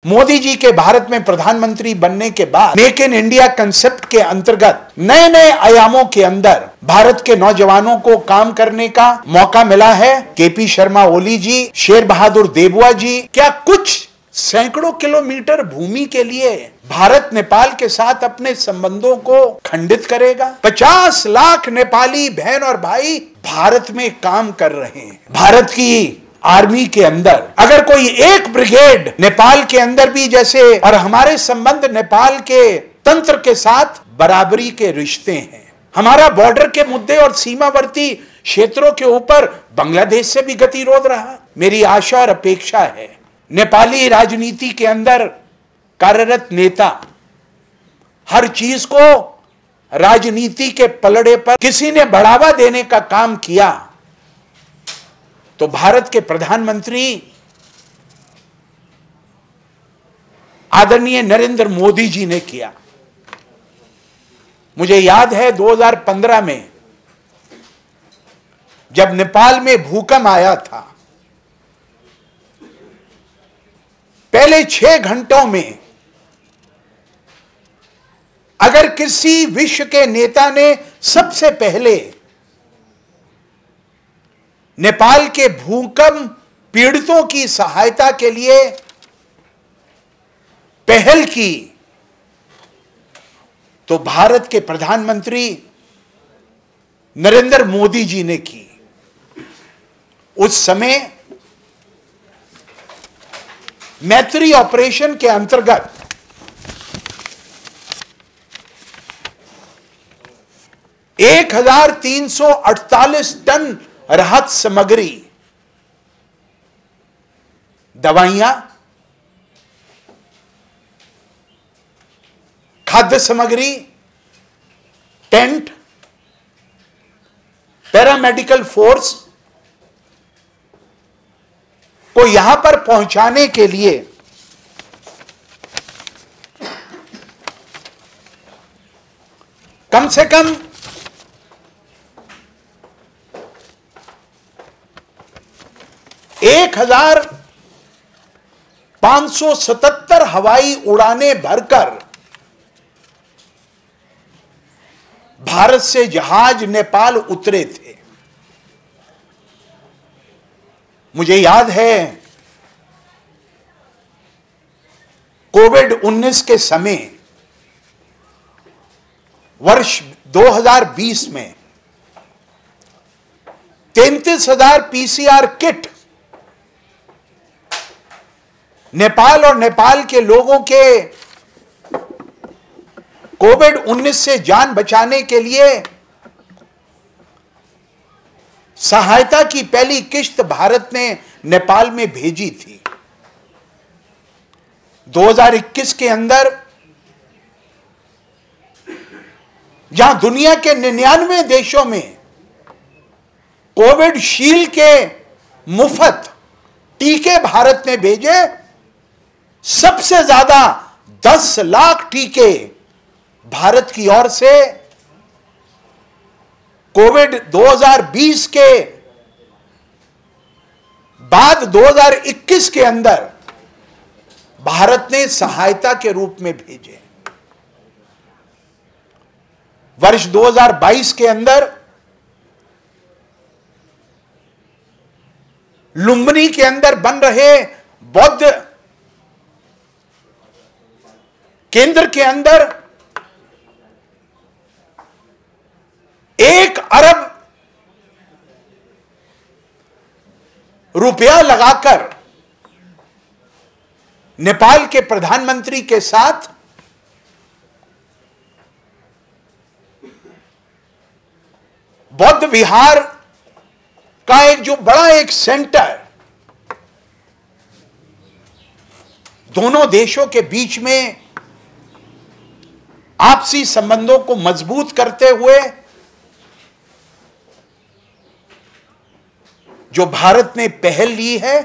मोदी जी के भारत में प्रधानमंत्री बनने के बाद मेक इन इंडिया कंसेप्ट के अंतर्गत नए नए आयामों के अंदर भारत के नौजवानों को काम करने का मौका मिला है। केपी शर्मा ओली जी, शेर बहादुर देबुआ जी, क्या कुछ सैकड़ों किलोमीटर भूमि के लिए भारत नेपाल के साथ अपने संबंधों को खंडित करेगा? 50 लाख नेपाली बहन और भाई भारत में काम कर रहे हैं। भारत की आर्मी के अंदर अगर कोई एक ब्रिगेड नेपाल के अंदर भी जैसे, और हमारे संबंध नेपाल के तंत्र के साथ बराबरी के रिश्ते हैं। हमारा बॉर्डर के मुद्दे और सीमावर्ती क्षेत्रों के ऊपर बांग्लादेश से भी गतिरोध रहा। मेरी आशा और अपेक्षा है नेपाली राजनीति के अंदर कार्यरत नेता हर चीज को राजनीति के पलड़े पर किसी ने बढ़ावा देने का काम किया तो भारत के प्रधानमंत्री आदरणीय नरेंद्र मोदी जी ने किया। मुझे याद है 2015 में जब नेपाल में भूकंप आया था, पहले 6 घंटों में अगर किसी विश्व के नेता ने सबसे पहले नेपाल के भूकंप पीड़ितों की सहायता के लिए पहल की तो भारत के प्रधानमंत्री नरेंद्र मोदी जी ने की। उस समय मैत्री ऑपरेशन के अंतर्गत एक 1348 टन राहत सामग्री, दवाइयां, खाद्य सामग्री, टेंट, पैरामेडिकल फोर्स को यहां पर पहुंचाने के लिए कम से कम 1577 हवाई उड़ानें भरकर भारत से जहाज नेपाल उतरे थे। मुझे याद है कोविड-19 के समय वर्ष 2020 में 33,000 पीसीआर किट नेपाल और नेपाल के लोगों के कोविड-19 से जान बचाने के लिए सहायता की पहली किश्त भारत ने नेपाल में भेजी थी। 2021 के अंदर जहां दुनिया के 99 देशों में कोविड शील्ड के मुफ्त टीके भारत ने भेजे, सबसे ज्यादा 10 लाख टीके भारत की ओर से कोविड 2020 के बाद 2021 के अंदर भारत ने सहायता के रूप में भेजे। वर्ष 2022 के अंदर लुम्बिनी के अंदर बन रहे बौद्ध केंद्र के अंदर 1 अरब रुपया लगाकर नेपाल के प्रधानमंत्री के साथ बौद्ध विहार का जो बड़ा एक सेंटर दोनों देशों के बीच में आपसी संबंधों को मजबूत करते हुए जो भारत ने पहल ली है,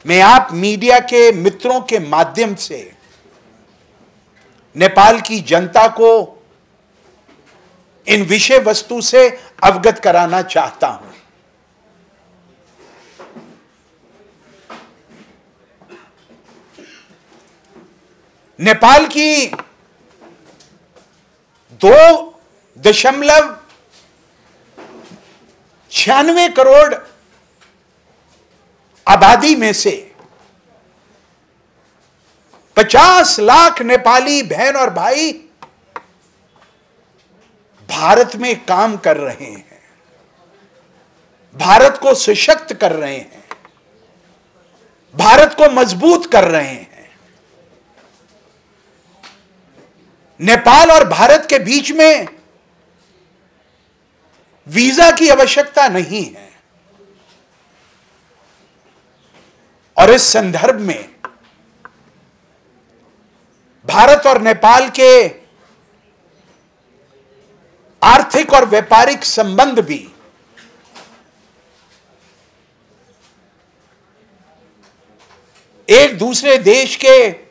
मैं आप मीडिया के मित्रों के माध्यम से नेपाल की जनता को इन विषय वस्तु से अवगत कराना चाहता हूं। नेपाल की 2.96 करोड़ आबादी में से 50 लाख नेपाली बहन और भाई भारत में काम कर रहे हैं, भारत को सशक्त कर रहे हैं, भारत को मजबूत कर रहे हैं। नेपाल और भारत के बीच में वीजा की आवश्यकता नहीं है और इस संदर्भ में भारत और नेपाल के आर्थिक और व्यापारिक संबंध भी एक दूसरे देश के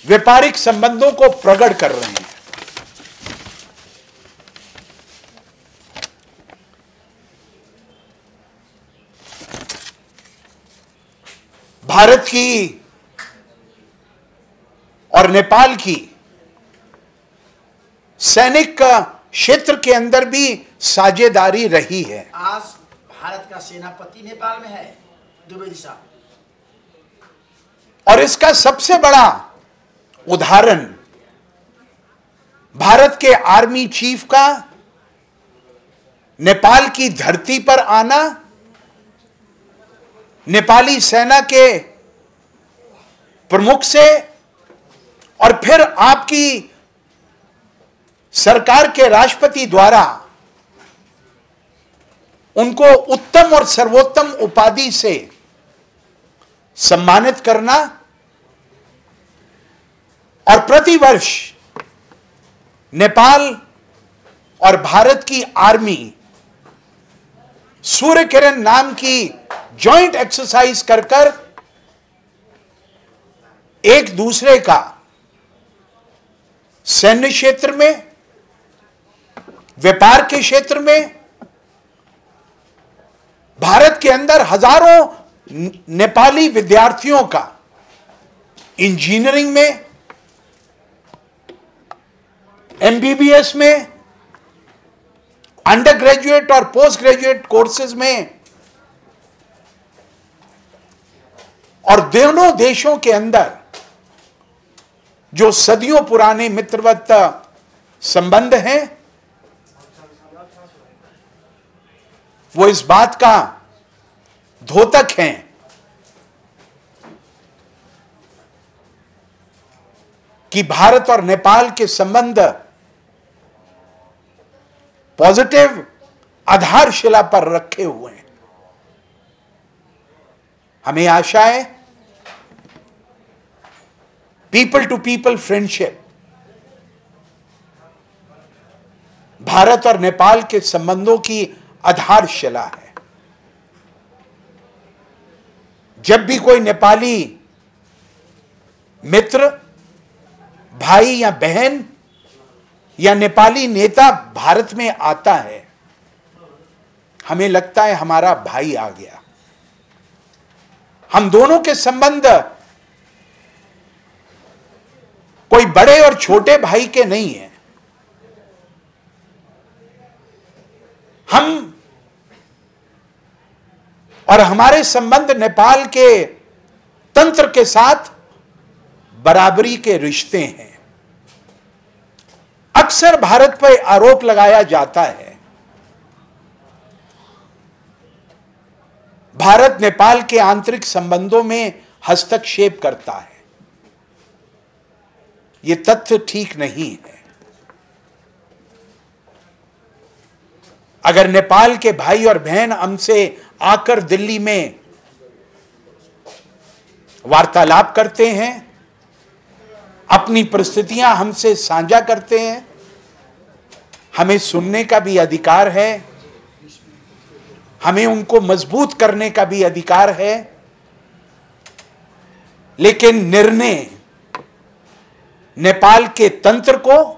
व्यापारिक संबंधों को प्रकट कर रहे हैं। भारत की और नेपाल की सैनिक क्षेत्र के अंदर भी साझेदारी रही है। आज भारत का सेनापति नेपाल में है, द्विवेदी साहब, और इसका सबसे बड़ा उदाहरण भारत के आर्मी चीफ का नेपाल की धरती पर आना, नेपाली सेना के प्रमुख से और फिर आपकी सरकार के राष्ट्रपति द्वारा उनको उत्तम और सर्वोत्तम उपाधि से सम्मानित करना और प्रतिवर्ष नेपाल और भारत की आर्मी सूर्य किरण नाम की जॉइंट एक्सरसाइज कर कर एक दूसरे का सैन्य क्षेत्र में, व्यापार के क्षेत्र में, भारत के अंदर हजारों नेपाली विद्यार्थियों का इंजीनियरिंग में, एमबीबीएस में, अंडर ग्रेजुएट और पोस्ट ग्रेजुएट कोर्सेज में, और दोनों देशों के अंदर जो सदियों पुराने मित्रवत संबंध हैं, वो इस बात का द्योतक हैं कि भारत और नेपाल के संबंध पॉजिटिव आधारशिला पर रखे हुए हैं। हमें आशा है people to people friendship Bharat और नेपाल के संबंधों की आधारशिला है। जब भी कोई नेपाली मित्र, भाई या बहन या नेपाली नेता भारत में आता है, हमें लगता है हमारा भाई आ गया। हम दोनों के संबंध कोई बड़े और छोटे भाई के नहीं है। हम और हमारे संबंध नेपाल के तंत्र के साथ बराबरी के रिश्ते हैं। अक्सर भारत पर आरोप लगाया जाता है भारत नेपाल के आंतरिक संबंधों में हस्तक्षेप करता है। यह तथ्य ठीक नहीं है। अगर नेपाल के भाई और बहन हमसे आकर दिल्ली में वार्तालाप करते हैं, अपनी परिस्थितियां हमसे साझा करते हैं, हमें सुनने का भी अधिकार है, हमें उनको मजबूत करने का भी अधिकार है, लेकिन निर्णय नेपाल के तंत्र को,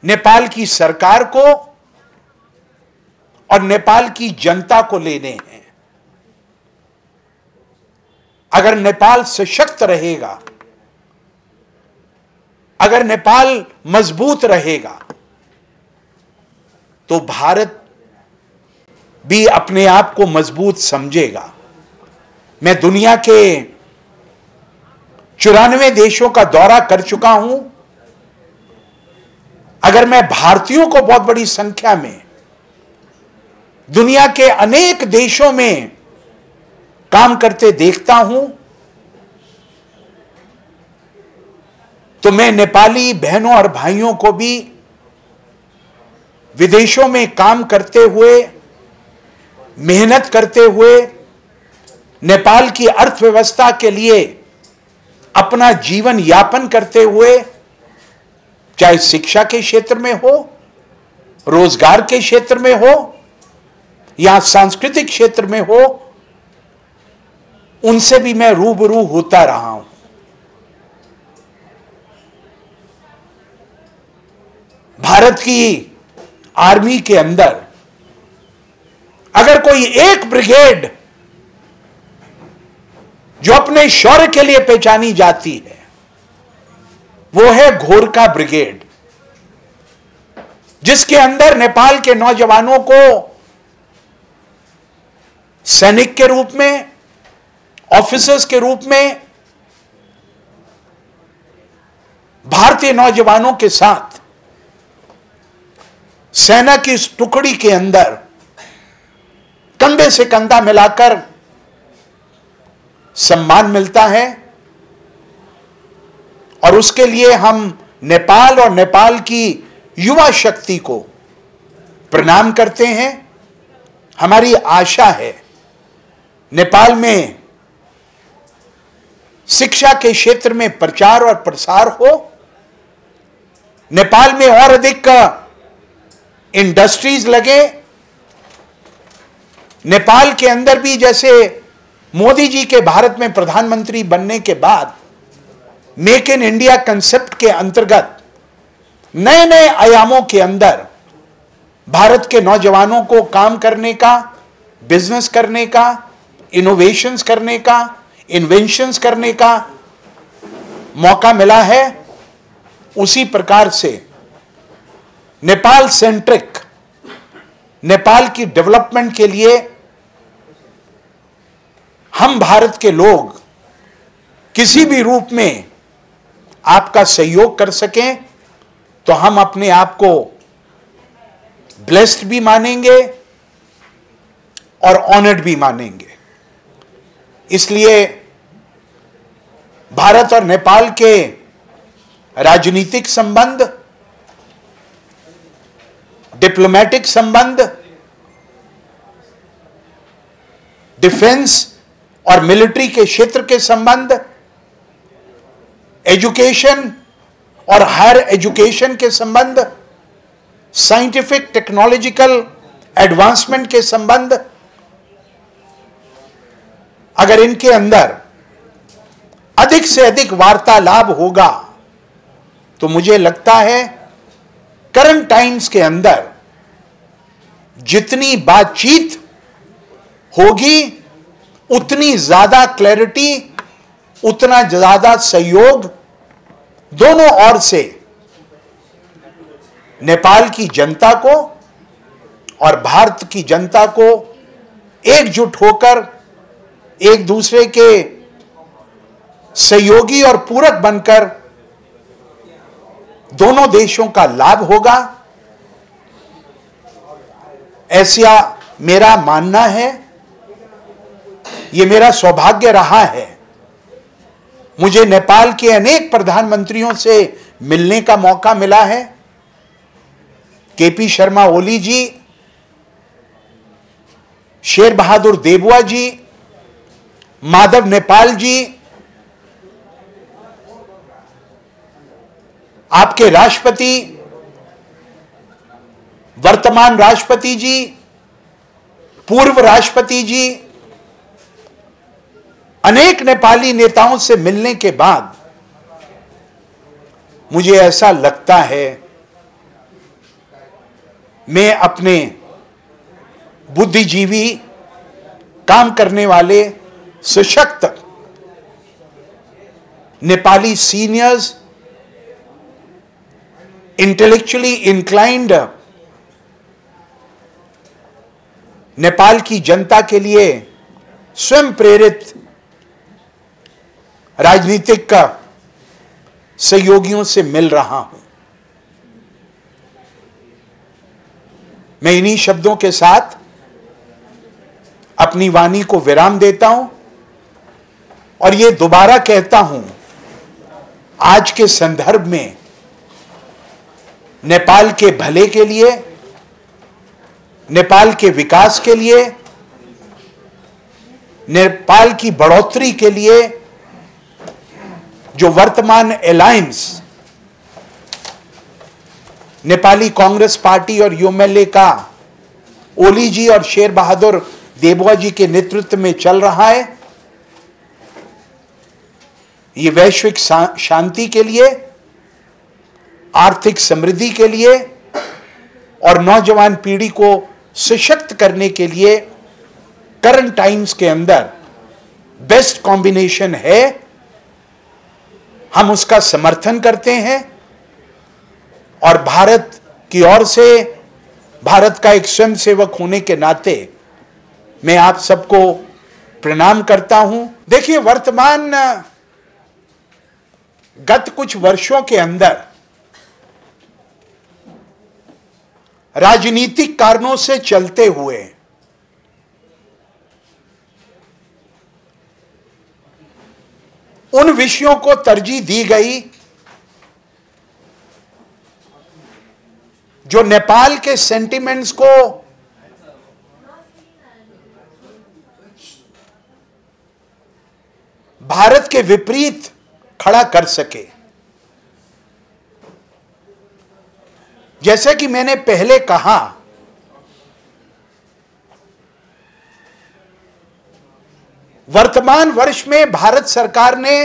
नेपाल की सरकार को और नेपाल की जनता को लेने हैं। अगर नेपाल सशक्त रहेगा, अगर नेपाल मजबूत रहेगा, तो भारत भी अपने आप को मजबूत समझेगा। मैं दुनिया के 94 देशों का दौरा कर चुका हूं। अगर मैं भारतीयों को बहुत बड़ी संख्या में दुनिया के अनेक देशों में काम करते देखता हूं, तो मैं नेपाली बहनों और भाइयों को भी विदेशों में काम करते हुए, मेहनत करते हुए, नेपाल की अर्थव्यवस्था के लिए अपना जीवन यापन करते हुए, चाहे शिक्षा के क्षेत्र में हो, रोजगार के क्षेत्र में हो या सांस्कृतिक क्षेत्र में हो, उनसे भी मैं रूबरू होता रहा हूं। भारत की आर्मी के अंदर अगर कोई एक ब्रिगेड जो अपने शौर्य के लिए पहचानी जाती है, वो है घोरका ब्रिगेड, जिसके अंदर नेपाल के नौजवानों को सैनिक के रूप में, ऑफिसर्स के रूप में, भारतीय नौजवानों के साथ सेना की इस टुकड़ी के अंदर कंधे से कंधा मिलाकर सम्मान मिलता है। और उसके लिए हम नेपाल और नेपाल की युवा शक्ति को प्रणाम करते हैं। हमारी आशा है नेपाल में शिक्षा के क्षेत्र में प्रचार और प्रसार हो, नेपाल में और अधिक इंडस्ट्रीज लगे, नेपाल के अंदर भी जैसे मोदी जी के भारत में प्रधानमंत्री बनने के बाद मेक इन इंडिया कंसेप्ट के अंतर्गत नए नए आयामों के अंदर भारत के नौजवानों को काम करने का, बिजनेस करने का, इनोवेशंस करने का, इन्वेंशंस करने का मौका मिला है। उसी प्रकार से नेपाल सेंट्रिक, नेपाल की डेवलपमेंट के लिए हम भारत के लोग किसी भी रूप में आपका सहयोग कर सकें, तो हम अपने आप को ब्लेस्ड भी मानेंगे और ऑनर्ड भी मानेंगे। इसलिए भारत और नेपाल के राजनीतिक संबंध, डिप्लोमेटिक संबंध, डिफेंस और मिलिट्री के क्षेत्र के संबंध, एजुकेशन और हायर एजुकेशन के संबंध, साइंटिफिक टेक्नोलॉजिकल एडवांसमेंट के संबंध, अगर इनके अंदर अधिक से अधिक वार्तालाप होगा, तो मुझे लगता है करंट टाइम्स के अंदर जितनी बातचीत होगी, उतनी ज्यादा क्लैरिटी, उतना ज्यादा सहयोग दोनों ओर से नेपाल की जनता को और भारत की जनता को एकजुट होकर एक दूसरे के सहयोगी और पूरक बनकर दोनों देशों का लाभ होगा, ऐसा मेरा मानना है। यह मेरा सौभाग्य रहा है। मुझे नेपाल के अनेक प्रधानमंत्रियों से मिलने का मौका मिला है। केपी शर्मा ओली जी, शेर बहादुर देबुआ जी, माधव नेपाल जी, आपके राष्ट्रपति, वर्तमान राष्ट्रपति जी, पूर्व राष्ट्रपति जी, अनेक नेपाली नेताओं से मिलने के बाद मुझे ऐसा लगता है मैं अपने बुद्धिजीवी, काम करने वाले, सशक्त Nepali seniors, intellectually inclined Nepal की जनता के लिए स्वयं प्रेरित राजनीतिक सहयोगियों से मिल रहा हूं। मैं इन्हीं शब्दों के साथ अपनी वाणी को विराम देता हूं और ये दोबारा कहता हूं, आज के संदर्भ में नेपाल के भले के लिए, नेपाल के विकास के लिए, नेपाल की बढ़ोतरी के लिए जो वर्तमान अलायंस नेपाली कांग्रेस पार्टी और यूएमएलए का ओली जी और शेर बहादुर देबुआ जी के नेतृत्व में चल रहा है, ये वैश्विक शांति के लिए, आर्थिक समृद्धि के लिए और नौजवान पीढ़ी को सशक्त करने के लिए करंट टाइम्स के अंदर बेस्ट कॉम्बिनेशन है। हम उसका समर्थन करते हैं और भारत की ओर से, भारत का एक स्वयंसेवक होने के नाते मैं आप सबको प्रणाम करता हूं। देखिए, वर्तमान गत कुछ वर्षों के अंदर राजनीतिक कारणों से चलते हुए उन विषयों को तरजीह दी गई जो नेपाल के सेंटिमेंट्स को भारत के विपरीत खड़ा कर सके। जैसे कि मैंने पहले कहा, वर्तमान वर्ष में भारत सरकार ने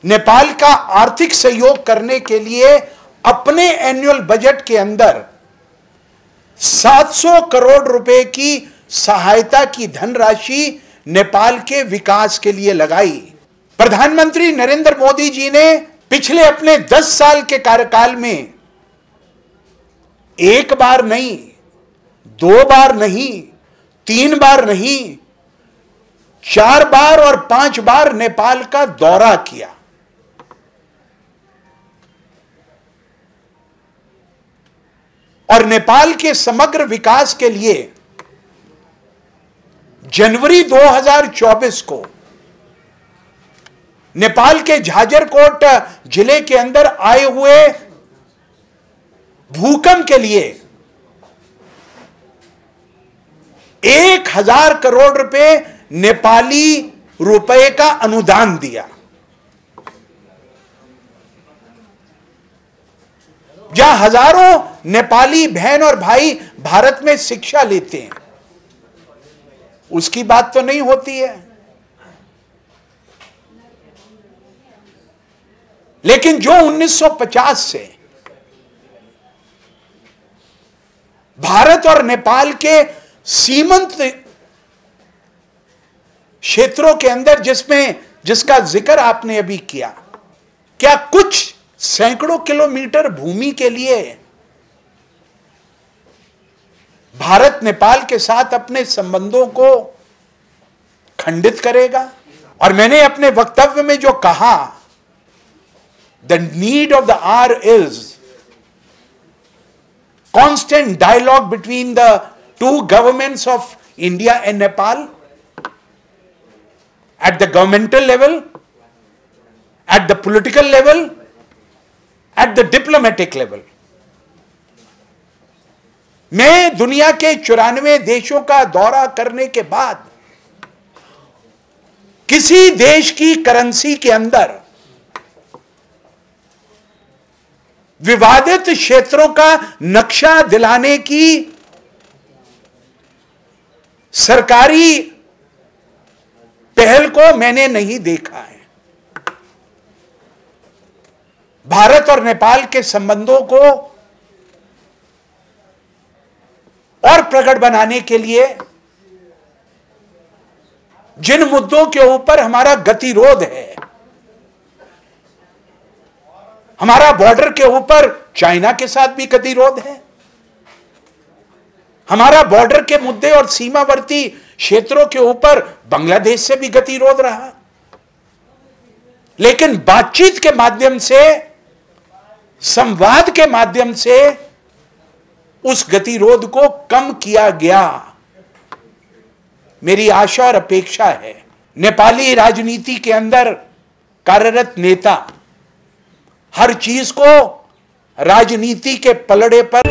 नेपाल का आर्थिक सहयोग करने के लिए अपने एनुअल बजट के अंदर 700 करोड़ रुपए की सहायता की धनराशि नेपाल के विकास के लिए लगाई। प्रधानमंत्री नरेंद्र मोदी जी ने पिछले अपने 10 साल के कार्यकाल में एक बार नहीं, 2 बार नहीं, 3 बार नहीं, 4 बार और 5 बार नेपाल का दौरा किया। और नेपाल के समग्र विकास के लिए जनवरी 2024 को नेपाल के झाजरकोट जिले के अंदर आए हुए भूकंप के लिए 1000 करोड़ रुपए नेपाली रुपए का अनुदान दिया। जहां हजारों नेपाली बहन और भाई भारत में शिक्षा लेते हैं, उसकी बात तो नहीं होती है। लेकिन जो 1950 से भारत और नेपाल के सीमांत क्षेत्रों के अंदर जिसका जिक्र आपने अभी किया, क्या कुछ सैकड़ों किलोमीटर भूमि के लिए भारत नेपाल के साथ अपने संबंधों को खंडित करेगा? और मैंने अपने वक्तव्य में जो कहा, the need of the our is constant dialogue between the two governments of India and Nepal at the governmental level, at the political level, at the diplomatic level. मैं दुनिया के 94 देशों का दौरा करने के बाद किसी देश की करेंसी के अंदर विवादित क्षेत्रों का नक्शा दिलाने की सरकारी पहल को मैंने नहीं देखा है। भारत और नेपाल के संबंधों को और प्रगाढ़ बनाने के लिए जिन मुद्दों के ऊपर हमारा गतिरोध है, हमारा बॉर्डर के ऊपर चाइना के साथ भी गतिरोध है, हमारा बॉर्डर के मुद्दे और सीमावर्ती क्षेत्रों के ऊपर बांग्लादेश से भी गतिरोध रहा, लेकिन बातचीत के माध्यम से, संवाद के माध्यम से उस गतिरोध को कम किया गया। मेरी आशा और अपेक्षा है नेपाली राजनीति के अंदर कार्यरत नेता हर चीज को राजनीति के पलड़े पर